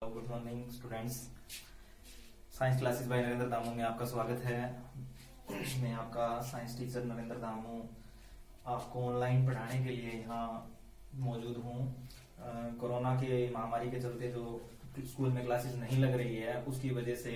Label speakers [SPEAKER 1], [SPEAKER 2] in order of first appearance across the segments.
[SPEAKER 1] Good morning students. Science classes bye Narendra Damu में आपका स्वागत है। मैं आपका साइंस टीचर नरेंद्र दामू आपको ऑनलाइन पढ़ाने के लिए यहाँ मौजूद हूँ। कोरोना के महामारी के चलते जो स्कूल में क्लासेस नहीं लग रही है उसकी वजह से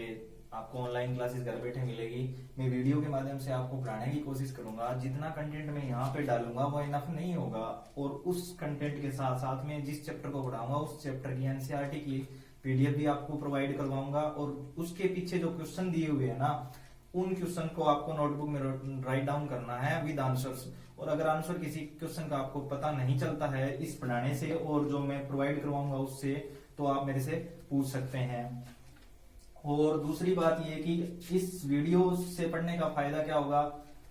[SPEAKER 1] आपको ऑनलाइन क्लासेस घर बैठे मिलेगी। मैं वीडियो के माध्यम से आपको पढ़ाने की कोशिश करूंगा। जितना कंटेंट मैं यहाँ पे डालूंगा वो इनफ नहीं होगा और उस कंटेंट के साथ साथ में जिस चैप्टर को पढ़ाऊंगा उस चैप्टर की एनसीईआरटी की पीडीएफ भी आपको प्रोवाइड करवाऊंगा और उसके पीछे जो क्वेश्चन दिए हुए हैं ना उन क्वेश्चन को आपको नोटबुक में राइट डाउन करना है विद आंसर्स। और अगर आंसर किसी क्वेश्चन का आपको पता नहीं चलता है इस पढ़ाने से और जो मैं प्रोवाइड करवाऊंगा उससे, तो आप मेरे से पूछ सकते हैं। और दूसरी बात ये कि इस वीडियो से पढ़ने का फायदा क्या होगा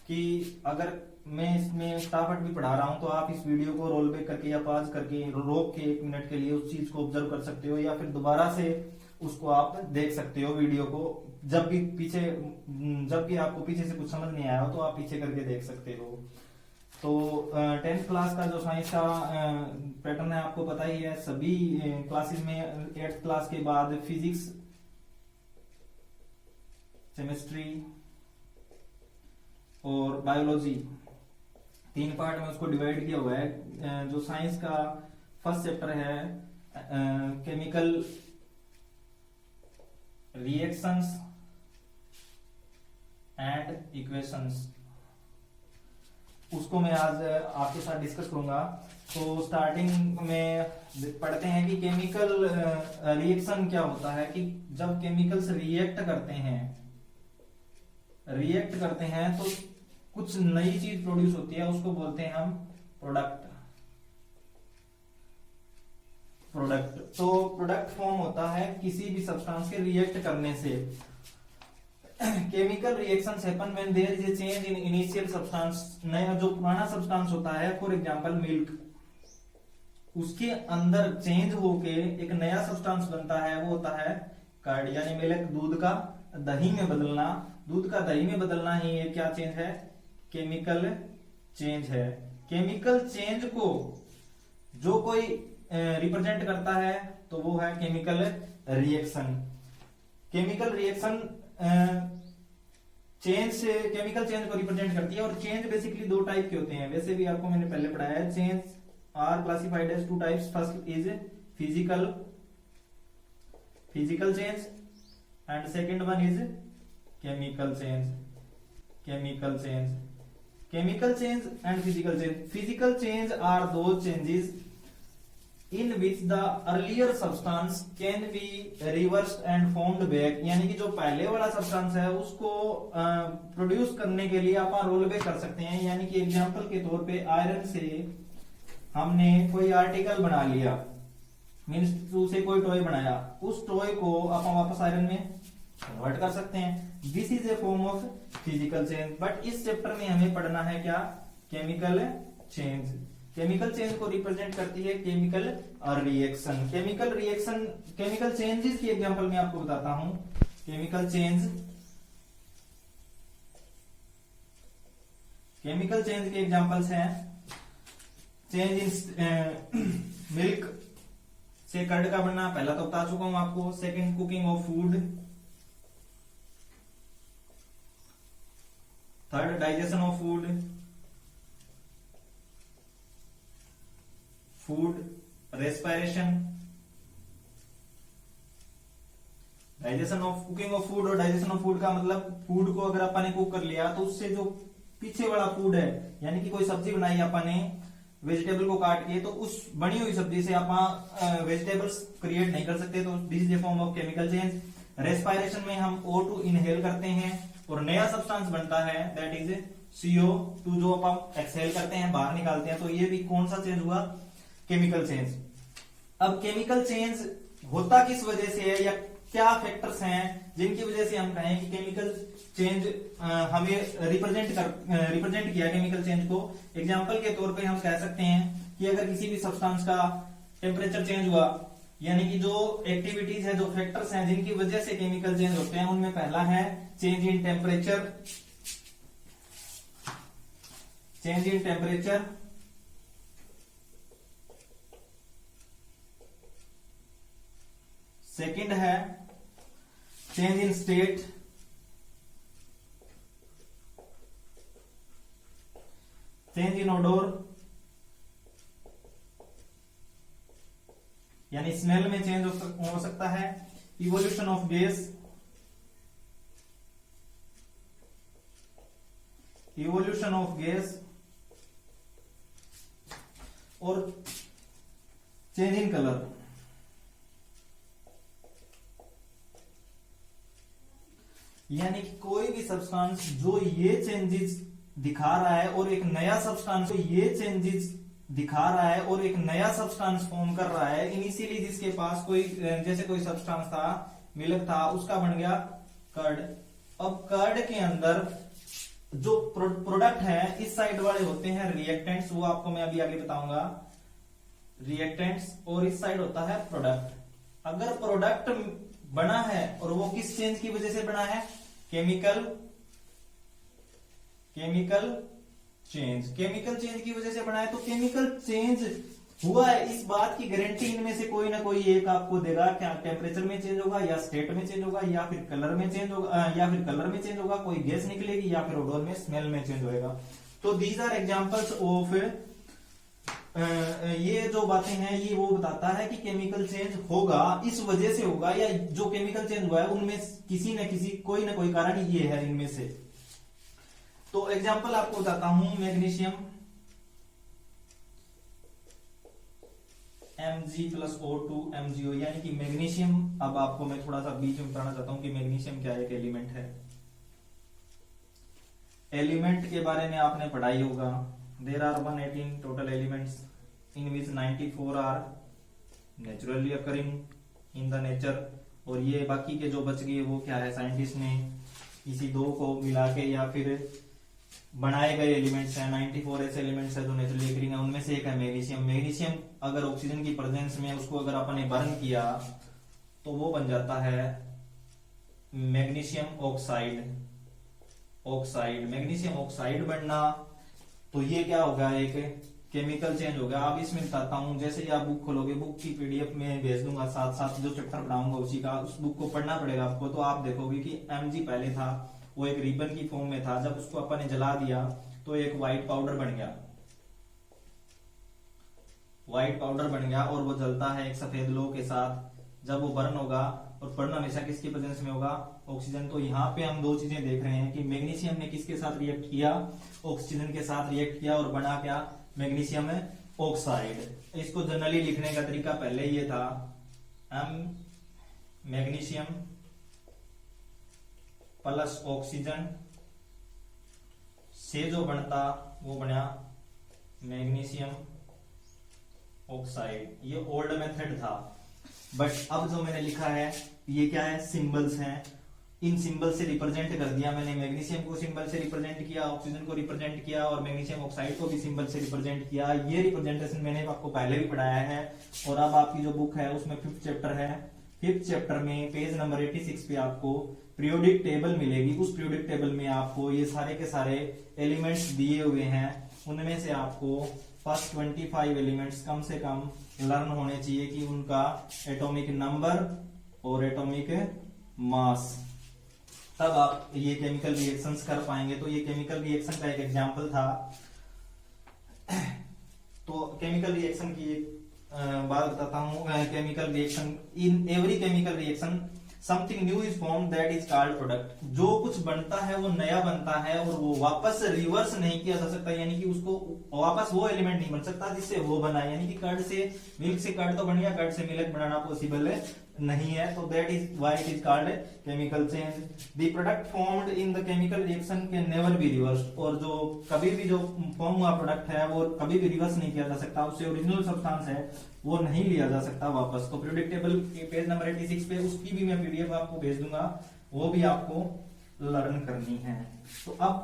[SPEAKER 1] कि अगर मैं इसमें फटाफट भी पढ़ा रहा हूं तो आप इस वीडियो को रोल बैक करके या पॉज करके रोक के 1 मिनट के लिए उस चीज को ऑब्जर्व कर सकते हो या फिर दोबारा से उसको आप देख सकते हो वीडियो को। जब भी आपको पीछे से कुछ समझ नहीं आया हो तो आप पीछे करके देख सकते हो। तो 10th क्लास का जो साइंस का पैटर्न है आपको पता ही है। सभी क्लासेस में 8th क्लास के बाद फिजिक्स, केमिस्ट्री और बायोलॉजी 3 पार्ट में उसको डिवाइड किया हुआ है। जो साइंस का फर्स्ट चैप्टर है केमिकल रिएक्शंस एंड इक्वेशंस, उसको मैं आज आपके साथ डिस्कस करूंगा। तो स्टार्टिंग में पढ़ते हैं कि केमिकल रिएक्शन क्या होता है। कि जब केमिकल्स रिएक्ट करते हैं तो कुछ नई चीज प्रोड्यूस होती है, उसको बोलते हैं हम प्रोडक्ट। तो प्रोडक्ट फॉर्म होता है किसी भी सब्सटेंस के रिएक्ट करने से। Chemical reactions happen when there is a change in initial substance. नया जो पुराना सब्सटेंस होता है, फॉर एग्जांपल मिल्क, उसके अंदर चेंज होके एक नया सब्सटेंस बनता है, वो होता है कर्ड, यानी मिल्क, दूध का दही में बदलना। दूध का दही में बदलना ही ये क्या चेंज है? केमिकल चेंज है। केमिकल चेंज को जो कोई रिप्रेजेंट करता है तो वो है chemical reaction. Chemical reaction chemical change को रिप्रेजेंट करती है। और चेंज बेसिकली 2 टाइप के होते हैं, वैसे भी आपको मैंने पहले पढ़ाया है। Change are classified as 2 types. First is physical change and second one is chemical change and physical change. Physical change are those changes in which the earlier substance can be reversed and formed back. यानी कि जो पहले वाला substance है उसको produce करने के लिए आप रोल बैक कर सकते हैं। यानी कि एग्जांपल के तौर पे आयरन से हमने कोई आर्टिकल बना लिया, मीन्स से कोई टॉय बनाया, उस टॉय को आप वापस आयरन में कन्वर्ट कर सकते हैं। This is a form of physical change. But इस चैप्टर में हमें पढ़ना है क्या? Chemical change. केमिकल चेंज को रिप्रेजेंट करती है केमिकल रिएक्शन। केमिकल चेंजेस की एग्जांपल मैं आपको बताता हूं। केमिकल चेंज के एग्जांपल्स हैं चेंज इन मिल्क से कर्ड का बनना, पहला तो बता चुका हूं आपको। Second, cooking of food. Third, digestion of food respiration. Cooking of food और डाइजेशन ऑफ फूड का मतलब फूड को अगर अपन ने कुक कर लिया तो उससे जो पीछे वाला फूड है, यानी कि कोई सब्जी बनाई अपन ने वेजिटेबल को काट के, तो उस बनी हुई सब्जी से आप वेजिटेबल्स क्रिएट नहीं कर सकते। तो this is a form of chemical change. Respiration में हम O2 इनहेल करते हैं और नया सब्सटेंस बनता है, दैट इज CO2 जो आप एक्सहेल करते हैं, बाहर निकालते हैं। तो ये भी कौन सा चेंज हुआ? Chemical change. अब केमिकल चेंज होता किस वजह से है या क्या फैक्टर्स हैं जिनकी वजह से हम कहें कि केमिकल चेंज हमें रिप्रेजेंट किया केमिकल चेंज को। एग्जांपल के तौर पे हम कह सकते हैं कि अगर किसी भी सब्सटेंस का टेम्परेचर चेंज हुआ, यानी कि जो एक्टिविटीज है, जो फैक्टर्स हैं जिनकी वजह से केमिकल चेंज होते हैं, उनमें पहला है चेंज इन टेम्परेचर। सेकंड है change in state, change in odour, यानी स्मेल में चेंज हो सकता है, evolution of gas, evolution of gas, और चेंज इन कलर। यानी कि कोई भी सब्सटेंस जो ये चेंजेस दिखा रहा है और एक नया सब्सटेंस ये चेंजेस दिखा रहा है और एक नया सब्सटेंस फॉर्म कर रहा है। इनिशियली जिसके पास कोई जैसे कोई सब्सटेंस था, मिल्क था, उसका बन गया कर्ड। अब कर्ड के अंदर जो प्रोडक्ट है, इस साइड वाले होते हैं रिएक्टेंट्स, वो आपको मैं अभी आगे बताऊंगा, रिएक्टेंट्स, और इस साइड होता है प्रोडक्ट। अगर प्रोडक्ट बना है और वो किस चेंज की वजह से बना है, केमिकल चेंज, केमिकल चेंज की वजह से बना है, तो केमिकल चेंज हुआ है, इस बात की गारंटी इनमें से कोई ना कोई एक आपको देगा। क्या टेम्परेचर में चेंज होगा, या स्टेट में चेंज होगा, या फिर कलर में चेंज होगा, या फिर कलर में चेंज होगा, कोई गैस निकलेगी, या फिर ओडोर में, स्मेल में चेंज होएगा। तो दीज आर एग्जांपल्स ऑफ, ये जो बातें हैं ये वो बताता है कि केमिकल चेंज होगा, इस वजह से होगा, या जो केमिकल चेंज हुआ है उनमें किसी न किसी कोई ना कोई कारण ये है इनमें से। तो एग्जांपल आपको बताता हूं, मैग्नीशियम Mg+O2 MgO, यानी कि मैग्नीशियम। अब आपको मैं थोड़ा सा बीच में बताना चाहता हूं कि मैग्नीशियम क्या एक एलिमेंट है। एलिमेंट के बारे में आपने पढ़ाई होगा। There are 118 total elements in which 94 are naturally occurring in the nature, और ये बाकी के जो बच गए वो क्या है, साइंटिस्ट ने किसी दो को मिला के या फिर बनाए गए एलिमेंट्स हैं। 94 ऐसे एलिमेंट्स है जो नेचुरली अकरिंग है, उनमें से एक है मैग्नीशियम। मैग्नीशियम अगर ऑक्सीजन की प्रेजेंस में उसको अगर आपने बर्न किया तो वो बन जाता है मैग्नीशियम ऑक्साइड। मैग्नीशियम ऑक्साइड बनना, तो ये क्या होगा, एक केमिकल चेंज होगा। अब इसमें बताता हूं, जैसे ही आप बुक खोलोगे, बुक की पीडीएफ में भेज दूंगा, साथ साथ जो चैप्टर पढ़ाऊंगा उसी का, उस बुक को पढ़ना पड़ेगा आपको। तो आप देखोगे कि Mg पहले था, वो एक रिबन की फॉर्म में था, जब उसको अपन ने जला दिया तो एक व्हाइट पाउडर बन गया, और वो जलता है एक सफेद लो के साथ। जब वो बर्न होगा, और बर्न हमेशा किसकी प्रेजेंस में होगा, ऑक्सीजन। तो यहाँ पे हम दो चीजें देख रहे हैं कि मैग्नीशियम ने किसके साथ रिएक्ट किया, ऑक्सीजन के साथ रिएक्ट किया, और बना क्या, मैग्नीशियम ऑक्साइड। इसको जनरली लिखने का तरीका पहले ये था, मैग्नीशियम प्लस ऑक्सीजन से जो बनता वो बना मैग्नीशियम ऑक्साइड। ये ओल्ड मेथड था, बट अब जो मैंने लिखा है ये क्या है, सिंबल्स हैं। इन सिंबल से रिप्रेजेंट कर दिया मैंने, मैग्नीशियम को सिंबल से रिप्रेजेंट किया, ऑक्सीजन को रिप्रेजेंट किया, और मैग्नीशियम ऑक्साइड को भी सिंबल से रिप्रेजेंट किया। ये रिप्रेजेंटेशन मैंने आपको पहले भी पढ़ाया है। और अब आपकी जो बुक है उसमें 5th चैप्टर है, 5th चैप्टर में पेज नंबर 86 पे आपको पीरियोडिक टेबल मिलेगी। उस पीरियोडिक टेबल में आपको ये सारे के सारे एलिमेंट्स दिए हुए हैं, उनमें से आपको फर्स्ट 25 एलिमेंट्स कम से कम लर्न होने चाहिए कि उनका एटॉमिक नंबर और एटॉमिक मास, तब आप ये केमिकल रिएक्शंस कर पाएंगे। तो ये केमिकल रिएक्शन का एक एग्जांपल था। तो केमिकल रिएक्शन की बात बताता हूं। Chemical reaction, in every chemical reaction something new is form that is called product. जो कुछ बनता है वो नया बनता है, और वो वापस रिवर्स नहीं किया जा सकता, यानी कि उसको वापस वो एलिमेंट नहीं बन सकता जिससे वो बना। यानी कि कर्ड से मिल्क से कर्ड तो बन गया, कर्ड से मिल्क बनाना पॉसिबल नहीं है। तो that is why it is called chemical change. The product formed in the chemical reaction can never be reversed. और जो कभी भी जो फॉर्म हुआ प्रोडक्ट है वो कभी भी रिवर्स नहीं किया जा सकता, उससे ओरिजिनल सब्सटेंस है वो नहीं लिया जा सकता वापस। तो पीरियोडिक टेबल पेज नंबर 86 पे उसकी भी मैं पीडीएफ आपको भेज दूंगा, वो भी आपको लर्न करनी है। तो अब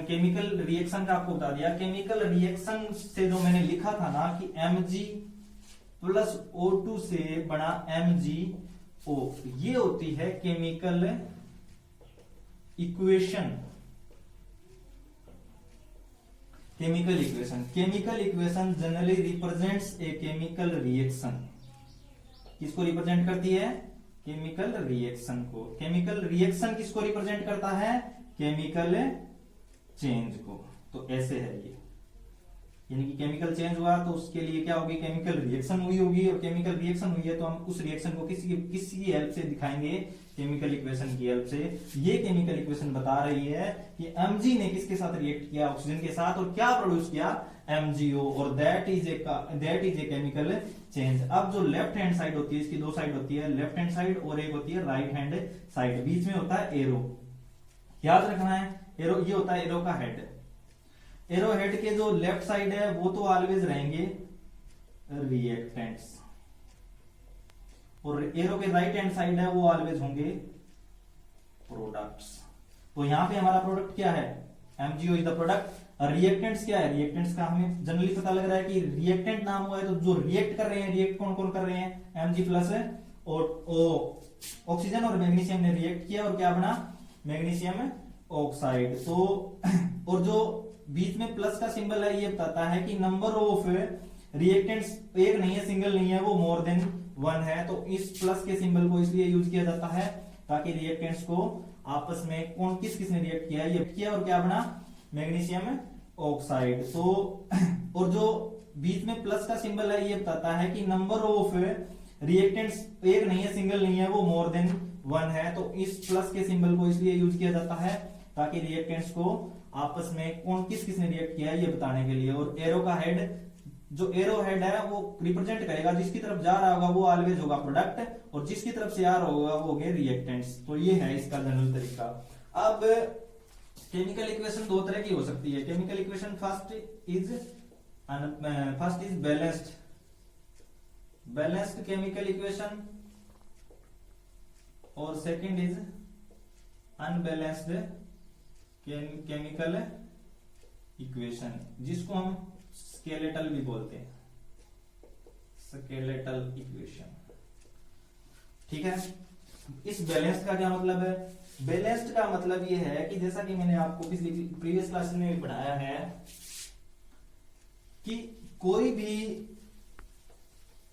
[SPEAKER 1] केमिकल रिएक्शन का आपको बता दिया। केमिकल रिएक्शन से जो मैंने लिखा था ना कि Mg+O2 से बना MgO, ये होती है chemical equation. Chemical equation generally represents a chemical reaction. किसको रिप्रेजेंट करती है, केमिकल रिएक्शन को, केमिकल रिएक्शन किसको रिप्रेजेंट करता है, केमिकल चेंज को। तो ऐसे है ये, यानी कि केमिकल चेंज हुआ तो उसके लिए क्या होगी, केमिकल रिएक्शन हुई होगी, और केमिकल रिएक्शन हुई है तो हम उस रिएक्शन को किसी की हेल्प से दिखाएंगे, केमिकल इक्वेशन की हेल्प से। ये केमिकल इक्वेशन बता रही है कि Mg ने किसके साथ रिएक्ट किया, ऑक्सीजन के साथ, और क्या प्रोड्यूस किया, MgO, और that is a chemical change. अब जो लेफ्ट हैंड साइड होती है, इसकी दो साइड होती है, लेफ्ट हैंड साइड और एक होती है राइट हैंड साइड, बीच में होता है एरो, याद रखना है एरो, ये होता है एरो का हेड। एरो हेड के जो लेफ्ट साइड है वो तो ऑलवेज रहेंगे रिएक्टेंट्स, और एरो के राइट हैंड साइड है वो ऑलवेज होंगे प्रोडक्ट्स। तो यहां पे हमारा प्रोडक्ट क्या है, MgO is the product. Reactants क्या है, रिएक्टेंट्स का हमें जनरली पता लग रहा है कि रिएक्टेंट नाम हुआ है तो जो रिएक्ट कर रहे हैं, रिएक्ट कौन कौन कर रहे हैं, Mg प्लस ऑक्सीजन और मैग्नीशियम ने रिएक्ट किया और क्या बना, मैग्नीशियम ऑक्साइड। तो और जो बीच में प्लस का सिंबल है ये बताता है कि नंबर ऑफ रिएक्टेंट्स एक नहीं है, सिंगल नहीं है, वो मोर देन वन है। तो इस प्लस के सिंबल को इसलिए यूज किया जाता है ताकि रिएक्टेंट्स को आपस में कौन किसने रिएक्ट किया, ये किया और क्या बना, मैग्नीशियम ऑक्साइड। तो और जो बीच में प्लस का सिंबल है ये बताता है कि नंबर ऑफ रिएक्टेंट्स एक नहीं है, सिंगल नहीं है, वो मोर देन वन है। तो इस प्लस के सिंबल को इसलिए यूज किया जाता है ताकि रिएक्टेंट्स को आपस में कौन किसने रिएक्ट किया है ये बताने के लिए। और एरो का हेड, जो एरो हेड है वो रिप्रेजेंट करेगा, जिसकी तरफ जा रहा होगा वो ऑलवेज होगा प्रोडक्ट, और जिसकी तरफ से आ रहा होगा वो होंगे रिएक्टेंट्स। तो ये है इसका जनरल तरीका। अब केमिकल इक्वेशन दो तरह की हो सकती है। Chemical equation first is balanced chemical equation, और second is unbalanced chemical equation, जिसको हम स्केलेटल भी बोलते हैं, स्केलेटल इक्वेशन। ठीक है, इस बैलेंस्ड का क्या मतलब है, बैलेंस्ड का मतलब ये है कि जैसा कि मैंने आपको पिछली प्रीवियस क्लास में भी पढ़ाया है कि कोई भी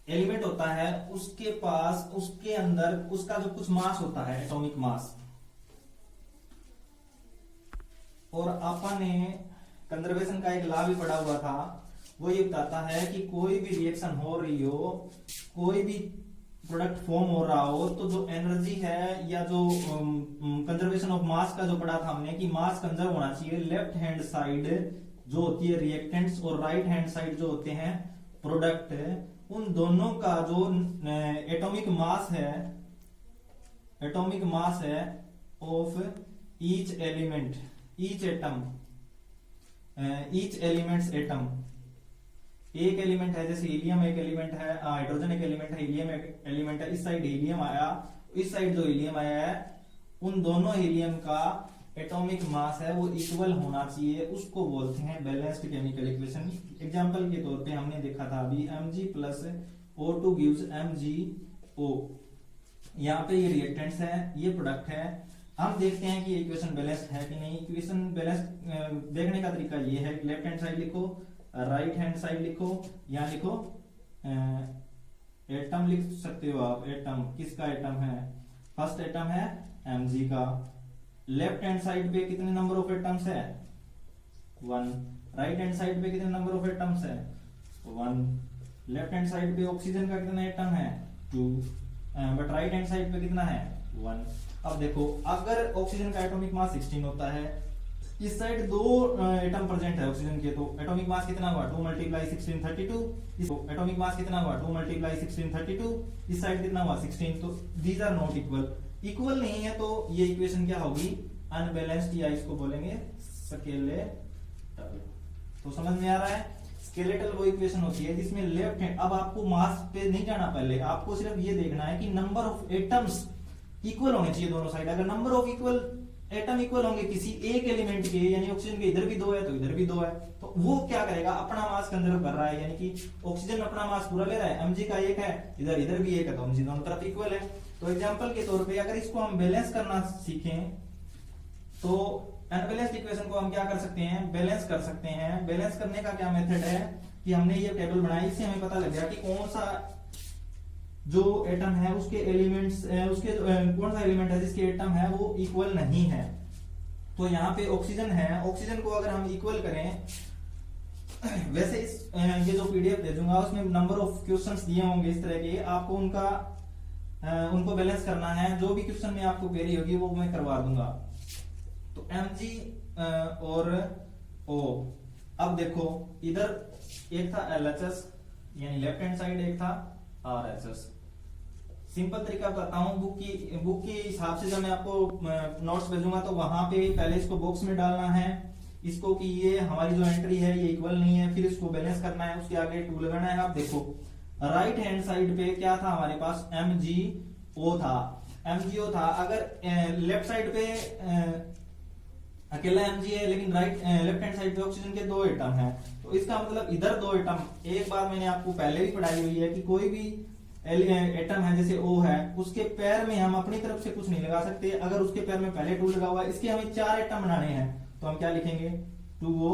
[SPEAKER 1] एलिमेंट होता है उसके पास, उसके अंदर उसका जो कुछ मास होता है, एटॉमिक मास, और अपन ने कंजर्वेशन का एक लॉ भी पढ़ा हुआ था, वो ये बताता है कि कोई भी रिएक्शन हो रही हो, कोई भी प्रोडक्ट फॉर्म हो रहा हो, तो जो एनर्जी है या जो कंजर्वेशन ऑफ मास का जो पढ़ा था हमने कि मास कंजर्व होना चाहिए, लेफ्ट हैंड साइड जो होती है रिएक्टेंट्स और राइट हैंड साइड जो होते हैं प्रोडक्ट, उन दोनों का जो एटॉमिक मास है of each element, each elements atom, एक एलिमेंट है जैसे हीलियम एक एलिमेंट है, हाइड्रोजन एक एलिमेंट है, हीलियम एक एलिमेंट है, इस साइड हीलियम आया, इस साइड जो हीलियम आया है, उन दोनों हीलियम का एटॉमिक मास है वो इक्वल होना चाहिए, उसको बोलते हैं बैलेंस्ड केमिकल इक्वेशन। एग्जांपल के तौर पे हमने देखा था अभी Mg plus O2 gives MgO, यहाँ पे ये रिएक्टेंट्स है, ये प्रोडक्ट है। हम देखते हैं कि इक्वेशन बैलेंस्ड है कि नहीं। इक्वेशन बैलेंस्ड देखने का तरीका ये है, लेफ्ट हैंड साइड लिखो, राइट हैंड साइड लिखो, यहाँ लिखो एटम लिख सकते हो आप, एटम किसका एटम है, फर्स्ट एटम है Mg का, लेफ्ट हैंड साइड पे कितने नंबर ऑफ एटम्स है, 1, राइट हैंड साइड पे कितने नंबर ऑफ एटम्स है, 1, लेफ्ट हैंड साइड पे ऑक्सीजन का कितना एटम है, 2, बट राइट हैंड साइड पे कितना है, 1। अब देखो अगर ऑक्सीजन का एटॉमिक मास 16 होता है, इस साइड दो एटम प्रेजेंट है ऑक्सीजन के, तो एटॉमिक मास कितना हुआ, 2 × 16 32, इस एटॉमिक मास कितना हुआ, 2 × 16 32, इस साइड कितना हुआ 16, तो दीज आर नॉट इक्वल नहीं है, तो ये इक्वेशन क्या होगी, अनबैलेंस्ड, या इसको बोलेंगे स्केलेटल। तो समझ में आ रहा है, स्केलेटल वो इक्वेशन होती है जिसमें लेफ्ट हैंड, अब आपको मास पे नहीं जाना, पहले आपको सिर्फ ये देखना है कि नंबर ऑफ एटम्स इक्वल होने चाहिए दोनों साइड। अगर नंबर ऑफ एटम इक्वल होंगे किसी एक एलिमेंट के, यानी ऑक्सीजन के इधर भी 2 है तो इधर भी 2 है, तो वो क्या करेगा, अपना मास कंजर्व कर रहा है, यानी कि ऑक्सीजन अपना मास पूरा ले रहा है, Mg का 1 है, इधर भी 1 है, तो Mg दोनों तरफ इक्वल है। तो एग्जांपल के तौर पे अगर इसको हम बैलेंस करना सीखें तो अनबैलेंस्ड इक्वेशन को हम क्या कर सकते हैं, बैलेंस कर सकते हैं। बैलेंस करने का क्या मेथड है कि हमने ये टेबल बनाई, इससे हमें पता लग गया कि कौन सा जो एटम है उसके एलिमेंट्स उसके कौन सा एलिमेंट है जिसके एटम है वो इक्वल नहीं है। तो यहाँ पे ऑक्सीजन है, ऑक्सीजन को अगर हम इक्वल करें, वैसे इस ये जो पीडीएफ दे दूंगा उसमें नंबर ऑफ क्वेश्चंस दिए होंगे इस तरह के, आपको उनको बैलेंस करना है। जो भी क्वेश्चन में आपको क्वेरी होगी वो मैं करवा दूंगा। तो Mg और O, अब देखो इधर एक था LHS यानी लेफ्ट हैंड साइड, एक था RHS। सिंपल तरीका बताता हूँ, बुक की हिसाब से जब मैं आपको नोट्स भेजूंगा तो वहां पे पहले इसको बॉक्स में डालना है इसको कि ये हमारी जो एंट्री है ये इक्वल नहीं है, फिर इसको बैलेंस करना है, उसके आगे 2 लगाना है। आप देखो राइट हैंड साइड पे क्या था हमारे पास, MgO था। अगर लेफ्ट साइड पे अकेला Mg है लेकिन लेफ्ट हैंड साइड पे ऑक्सीजन के 2 एटम हैं, तो इसका मतलब इधर 2 एटम। एक बात मैंने आपको पहले भी पढ़ाई हुई है कि कोई भी एटम है जैसे O है, उसके पैर में हम अपनी तरफ से कुछ नहीं लगा सकते। अगर उसके पैर में पहले 2 लगा हुआ है, इसके हमें 4 एटम बनाने हैं, तो हम क्या लिखेंगे 2O,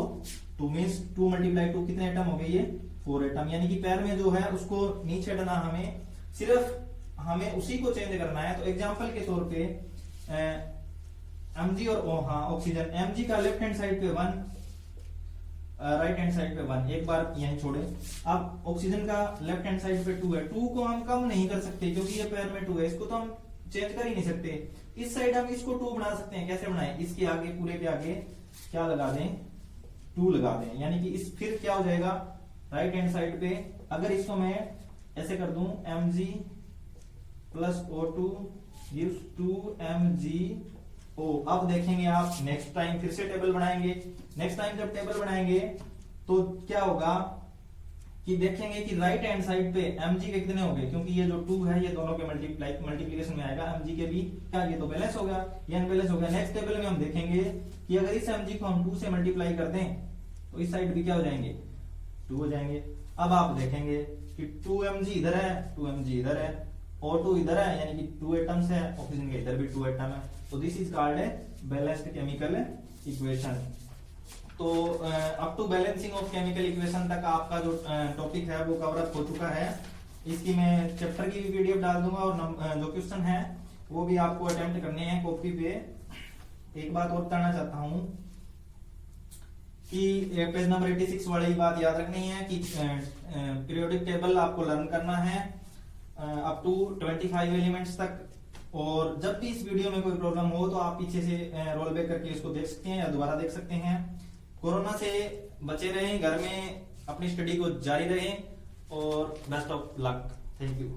[SPEAKER 1] 2 मींस 2 × 2 कितने एटम हो गए, ये 4 एटम। यानी कि पैर में जो है उसको नीचे हटाना, हमें सिर्फ हमें उसी को चेंज करना है। तो एग्जांपल के तौर पे Mg और O, हाँ ऑक्सीजन, Mg का लेफ्ट हैंड साइड पे 1, राइट हैंड साइड पे 1, एक बार यहीं छोड़े। अब ऑक्सीजन का लेफ्ट हैंड साइड पे 2 है, 2 को हम कम नहीं कर सकते क्योंकि ये पैर में 2 है, इसको तो हम चेंज कर ही नहीं सकते। इस साइड हम इसको 2 बना सकते हैं, कैसे बनाए, इसके आगे पूरे के आगे क्या लगा दें, 2 लगा दें। यानी कि इस फिर क्या हो जाएगा राइट हैंड साइड पे, अगर इसको मैं ऐसे कर दूं Mg plus O2 gives 2MgO। अब देखेंगे आप नेक्स्ट टाइम फिर से टेबल बनाएंगे। नेक्स्ट टाइम जब टेबल बनाएंगे तो क्या होगा कि देखेंगे कि राइट हैंड साइड पे Mg के कितने हो गए, क्योंकि ये जो 2 है ये दोनों के मल्टीप्लीकेशन में आएगा, Mg के भी क्या, ये तो बैलेंस हो गया, ये अनबैलेंस हो गया। नेक्स्ट टेबल में हम देखेंगे कि अगर इस Mg को हम 2 से मल्टीप्लाई कर दें तो इस साइड भी क्या हो जाएंगे, 2 हो जाएंगे। अब आप देखेंगे कि 2Mg इधर है, 2Mg इधर है, O2 इधर है, यानी कि 2 एटम्स है, ऑक्सीजन के इधर भी 2 एटम है। तो this is called a balanced chemical equation. तो up to balancing of chemical equation तक आपका जो टॉपिक है वो कवर अप हो चुका है। इसकी मैं चैप्टर की भी पीडीएफ डाल दूंगा और जो क्वेश्चन है वो भी आपको अटेम्प्ट करने हैं कॉपी पे। एक बात और बताना चाहता हूं कि पेज नंबर 86 वाली बात याद रखनी है कि पीरियोडिक टेबल आपको लर्न करना है अप टू 25 एलिमेंट्स तक। और जब भी इस वीडियो में कोई प्रॉब्लम हो तो आप पीछे से रोल बैक करके इसको देख सकते हैं या दोबारा देख सकते हैं। कोरोना से बचे रहें, घर में अपनी स्टडी को जारी रहें और best of luck. Thank you.